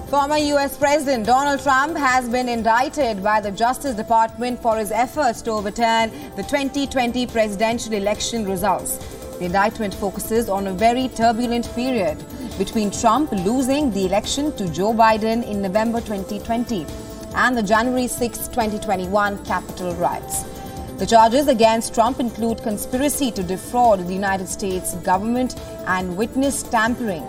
Former U.S. President Donald Trump has been indicted by the Justice Department for his efforts to overturn the 2020 presidential election results. The indictment focuses on a very turbulent period between Trump losing the election to Joe Biden in November 2020 and the January 6, 2021 Capitol riots. The charges against Trump include conspiracy to defraud the United States government and witness tampering.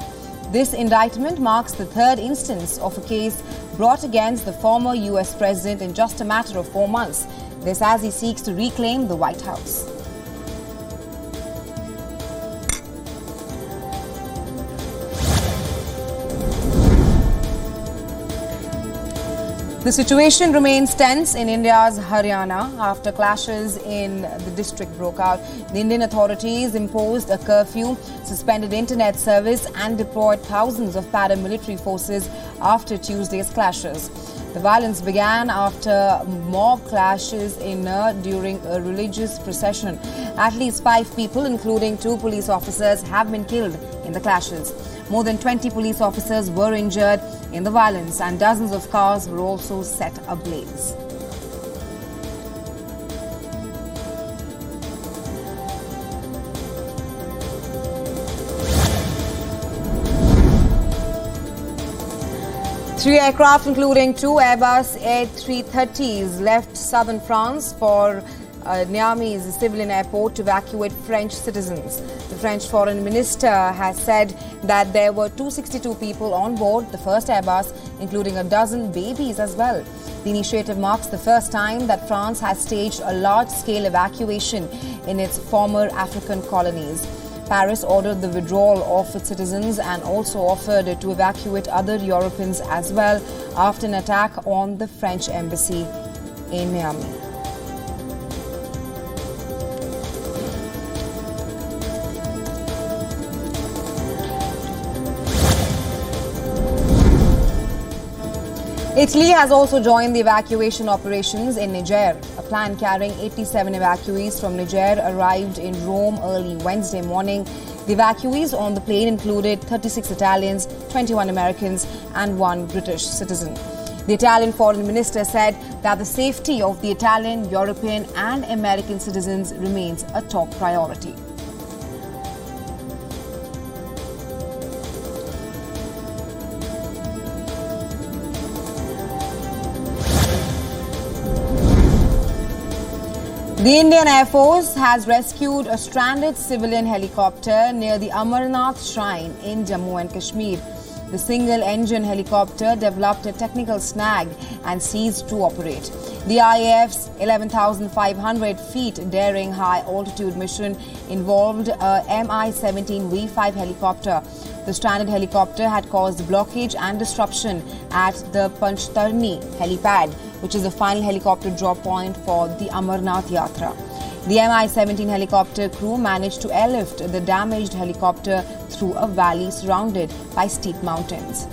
This indictment marks the third instance of a case brought against the former U.S. president in just a matter of 4 months. This as he seeks to reclaim the White House. The situation remains tense in India's Haryana after clashes in the district broke out. The Indian authorities imposed a curfew, suspended internet service and deployed thousands of paramilitary forces after Tuesday's clashes. The violence began after mob clashes in during a religious procession. At least 5 people, including 2 police officers, have been killed in the clashes. More than 20 police officers were injured in the violence and dozens of cars were also set ablaze. Three aircraft, including 2 Airbus A330s, left southern France for Niamey's civilian airport to evacuate French citizens. The French foreign minister has said that there were 262 people on board the first Airbus, including a dozen babies as well. The initiative marks the first time that France has staged a large-scale evacuation in its former African colonies. Paris ordered the withdrawal of its citizens and also offered to evacuate other Europeans as well after an attack on the French embassy in Niamey. Italy has also joined the evacuation operations in Niger. A plane carrying 87 evacuees from Niger arrived in Rome early Wednesday morning. The evacuees on the plane included 36 Italians, 21 Americans and 1 British citizen. The Italian foreign minister said that the safety of the Italian, European and American citizens remains a top priority. The Indian Air Force has rescued a stranded civilian helicopter near the Amarnath Shrine in Jammu and Kashmir. The single-engine helicopter developed a technical snag and ceased to operate. The IAF's 11,500 feet daring high-altitude mission involved a Mi-17 V5 helicopter. The stranded helicopter had caused blockage and disruption at the Panchtarni helipad, which is the final helicopter drop point for the Amarnath Yatra. The Mi-17 helicopter crew managed to airlift the damaged helicopter through a valley surrounded by steep mountains.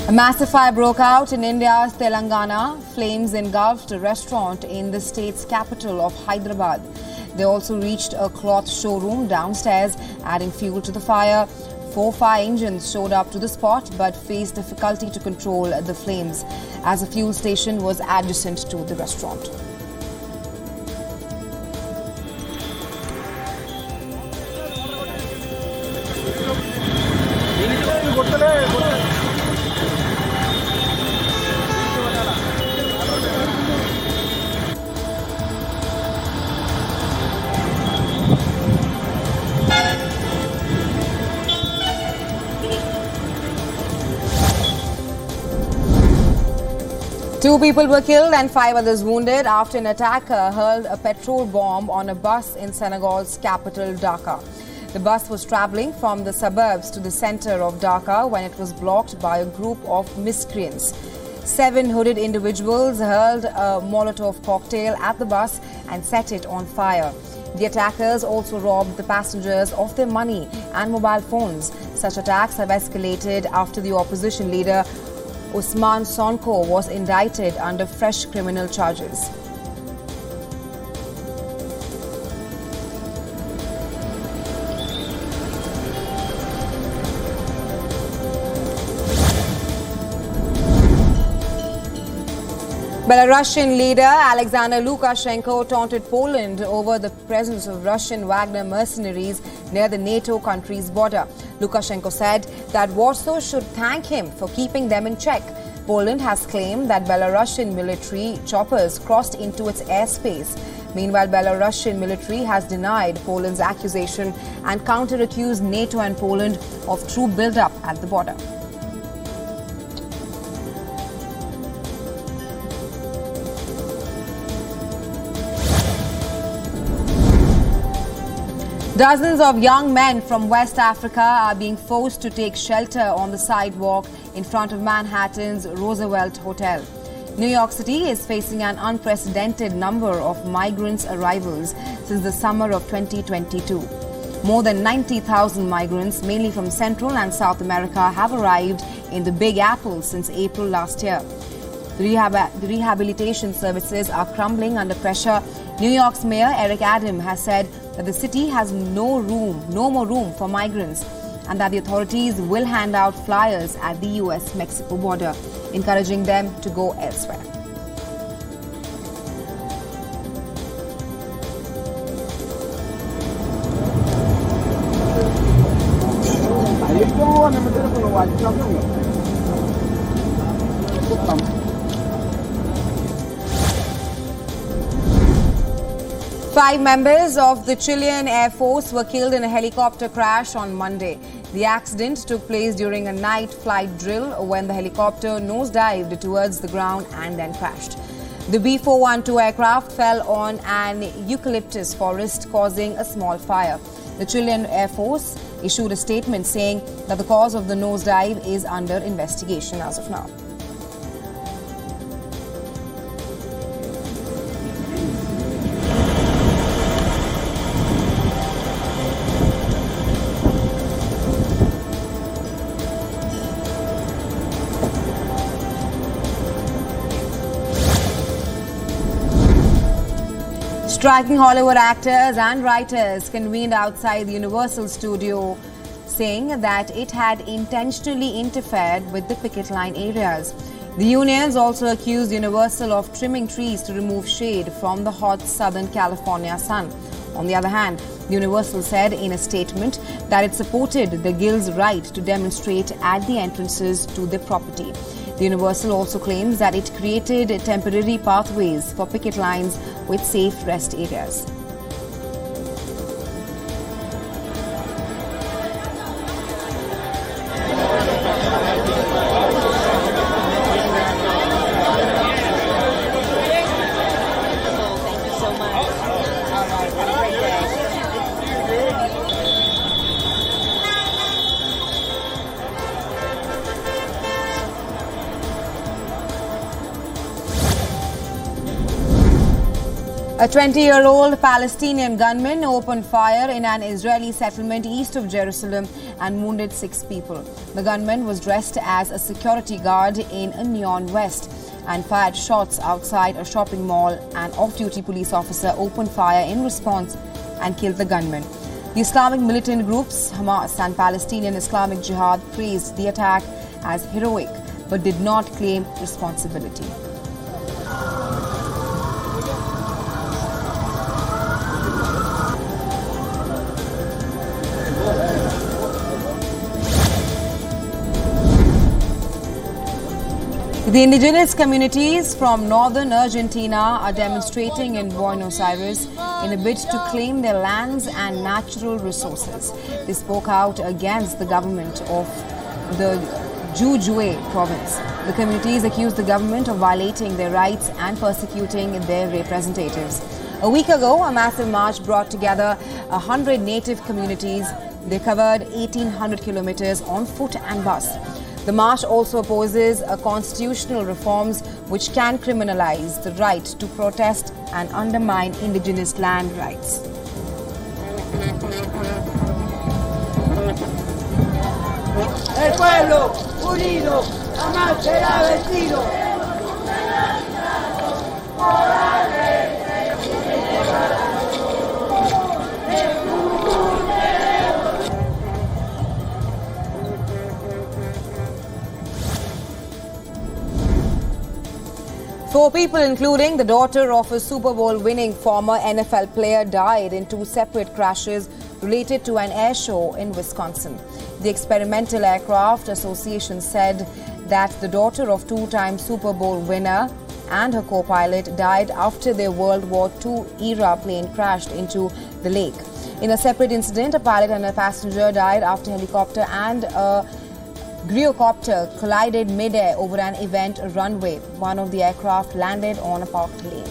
A massive fire broke out in India's Telangana. Flames engulfed a restaurant in the state's capital of Hyderabad. They also reached a cloth showroom downstairs, adding fuel to the fire. 4 fire engines showed up to the spot but faced difficulty to control the flames, as a fuel station was adjacent to the restaurant. Two people were killed and 5 others wounded after an attacker hurled a petrol bomb on a bus in Senegal's capital, Dhaka. The bus was travelling from the suburbs to the centre of Dhaka when it was blocked by a group of miscreants. 7 hooded individuals hurled a Molotov cocktail at the bus and set it on fire. The attackers also robbed the passengers of their money and mobile phones. Such attacks have escalated after the opposition leader Usman Sonko was indicted under fresh criminal charges. Belarusian leader Alexander Lukashenko taunted Poland over the presence of Russian Wagner mercenaries near the NATO country's border. Lukashenko said that Warsaw should thank him for keeping them in check. Poland has claimed that Belarusian military choppers crossed into its airspace. Meanwhile, Belarusian military has denied Poland's accusation and counter-accused NATO and Poland of troop build-up at the border. Dozens of young men from West Africa are being forced to take shelter on the sidewalk in front of Manhattan's Roosevelt Hotel. New York City is facing an unprecedented number of migrants' arrivals since the summer of 2022. More than 90,000 migrants, mainly from Central and South America, have arrived in the Big Apple since April last year. The rehabilitation services are crumbling under pressure. New York's Mayor Eric Adams has said that the city has no more room for migrants, and that the authorities will hand out flyers at the US-Mexico border, encouraging them to go elsewhere. Five members of the Chilean Air Force were killed in a helicopter crash on Monday. The accident took place during a night flight drill when the helicopter nosedived towards the ground and then crashed. The B-412 aircraft fell on an eucalyptus forest, causing a small fire. The Chilean Air Force issued a statement saying that the cause of the nosedive is under investigation as of now. Striking Hollywood actors and writers convened outside the Universal studio, saying that it had intentionally interfered with the picket line areas. The unions also accused Universal of trimming trees to remove shade from the hot Southern California sun. On the other hand, Universal said in a statement that it supported the Guild's right to demonstrate at the entrances to the property. The Universal also claims that it created temporary pathways for picket lines with safe rest areas. A 20-year-old Palestinian gunman opened fire in an Israeli settlement east of Jerusalem and wounded 6 people. The gunman was dressed as a security guard in a neon vest and fired shots outside a shopping mall. An off-duty police officer opened fire in response and killed the gunman. The Islamic militant groups Hamas and Palestinian Islamic Jihad praised the attack as heroic but did not claim responsibility. The indigenous communities from northern Argentina are demonstrating in Buenos Aires in a bid to claim their lands and natural resources. They spoke out against the government of the Jujuy province. The communities accused the government of violating their rights and persecuting their representatives. A week ago, a massive march brought together 100 native communities. They covered 1,800 kilometers on foot and bus. The march also opposes constitutional reforms which can criminalize the right to protest and undermine indigenous land rights. El pueblo unido jamás será vencido. Four people, including the daughter of a Super Bowl winning former NFL player, died in two separate crashes related to an air show in Wisconsin. The Experimental Aircraft Association said that the daughter of two-time Super Bowl winner and her co-pilot died after their World War II era plane crashed into the lake. In a separate incident, a pilot and a passenger died after a helicopter and a gyrocopter collided mid-air over an event runway. One of the aircraft landed on a parked lane.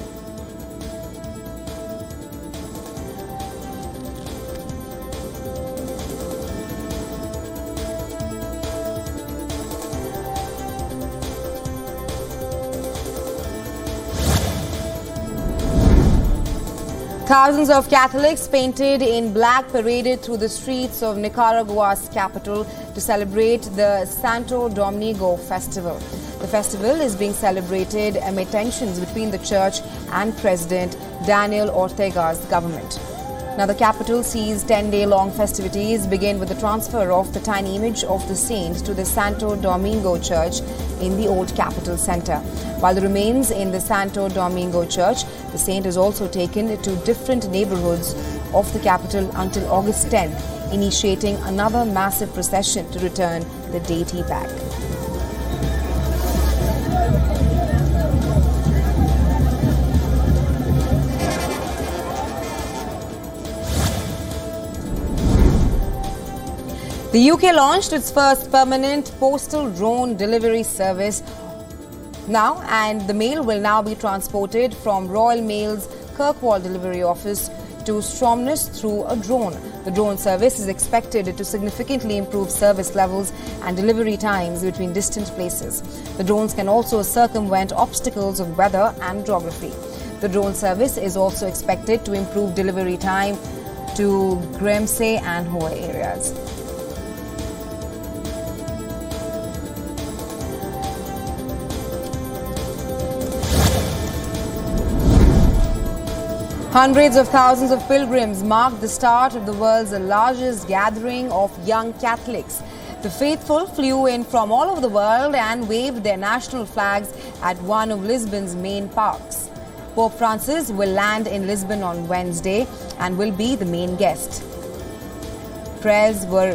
Thousands of Catholics painted in black paraded through the streets of Nicaragua's capital to celebrate the Santo Domingo festival. The festival is being celebrated amid tensions between the church and President Daniel Ortega's government. Now, the capital sees 10-day-long festivities begin with the transfer of the tiny image of the saint to the Santo Domingo Church in the old capital center. While the remains in the Santo Domingo Church, the saint is also taken to different neighborhoods of the capital until August 10, initiating another massive procession to return the deity back. The UK launched its first permanent postal drone delivery service now, and the mail will now be transported from Royal Mail's Kirkwall delivery office to Stromness through a drone. The drone service is expected to significantly improve service levels and delivery times between distant places. The drones can also circumvent obstacles of weather and geography. The drone service is also expected to improve delivery time to Grimsay and Howe areas. Hundreds of thousands of pilgrims marked the start of the world's largest gathering of young Catholics. The faithful flew in from all over the world and waved their national flags at one of Lisbon's main parks. Pope Francis will land in Lisbon on Wednesday and will be the main guest. Prayers were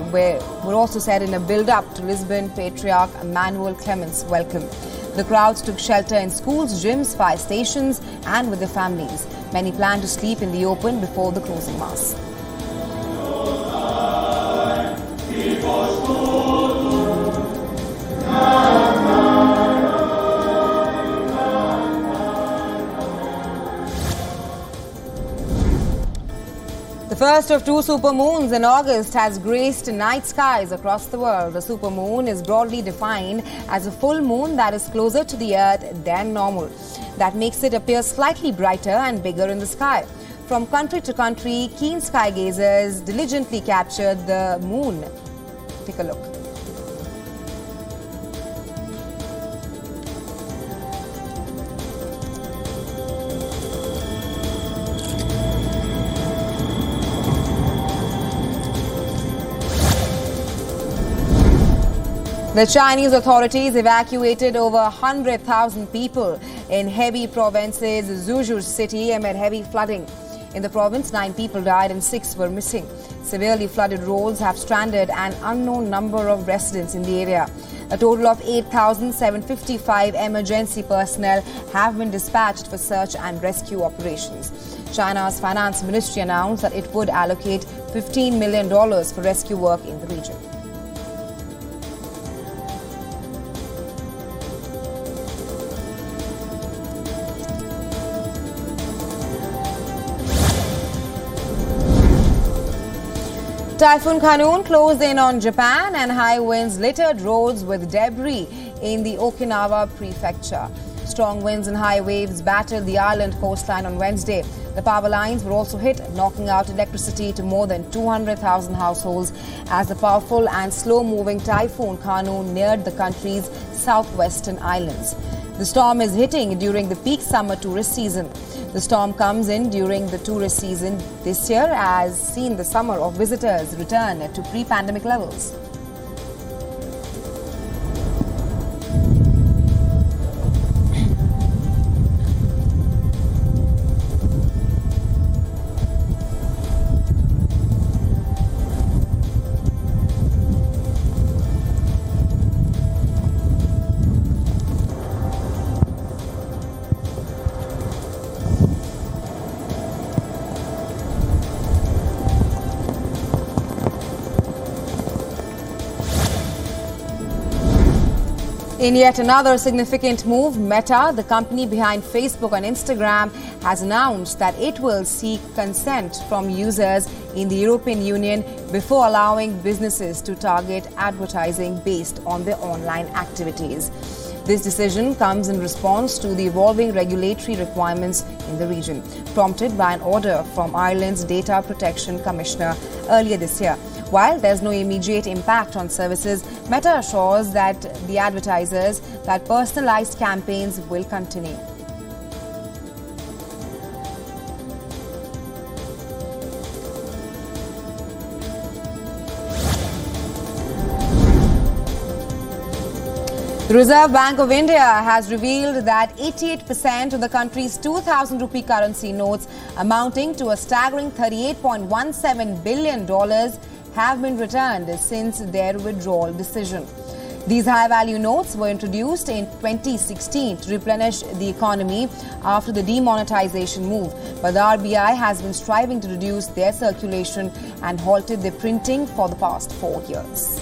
also said in a build-up to Lisbon Patriarch Emmanuel Clement's welcome. The crowds took shelter in schools, gyms, fire stations and with their families. Many plan to sleep in the open before the closing mass. The first of two supermoons in August has graced night skies across the world. The supermoon is broadly defined as a full moon that is closer to the Earth than normal. That makes it appear slightly brighter and bigger in the sky. From country to country, keen sky gazers diligently captured the moon. Take a look. The Chinese authorities evacuated over 100,000 people in Hebei province's Zhuzhou city amid heavy flooding. In the province, 9 people died and 6 were missing. Severely flooded roads have stranded an unknown number of residents in the area. A total of 8,755 emergency personnel have been dispatched for search and rescue operations. China's finance ministry announced that it would allocate $15 million for rescue work in the region. Typhoon Khanun closed in on Japan and high winds littered roads with debris in the Okinawa prefecture. Strong winds and high waves battered the island coastline on Wednesday. The power lines were also hit, knocking out electricity to more than 200,000 households as the powerful and slow-moving Typhoon Khanun neared the country's southwestern islands. The storm is hitting during the peak summer tourist season. The storm comes in during the tourist season this year as seen the summer of visitors return to pre-pandemic levels. In yet another significant move, Meta, the company behind Facebook and Instagram, has announced that it will seek consent from users in the European Union before allowing businesses to target advertising based on their online activities. This decision comes in response to the evolving regulatory requirements in the region, prompted by an order from Ireland's Data Protection Commissioner earlier this year. While there's no immediate impact on services, Meta assures that the advertisers that personalized campaigns will continue. The Reserve Bank of India has revealed that 88% of the country's 2,000 rupee currency notes amounting to a staggering $38.17 billion have been returned since their withdrawal decision. These high-value notes were introduced in 2016 to replenish the economy after the demonetization move, but the RBI has been striving to reduce their circulation and halted their printing for the past 4 years.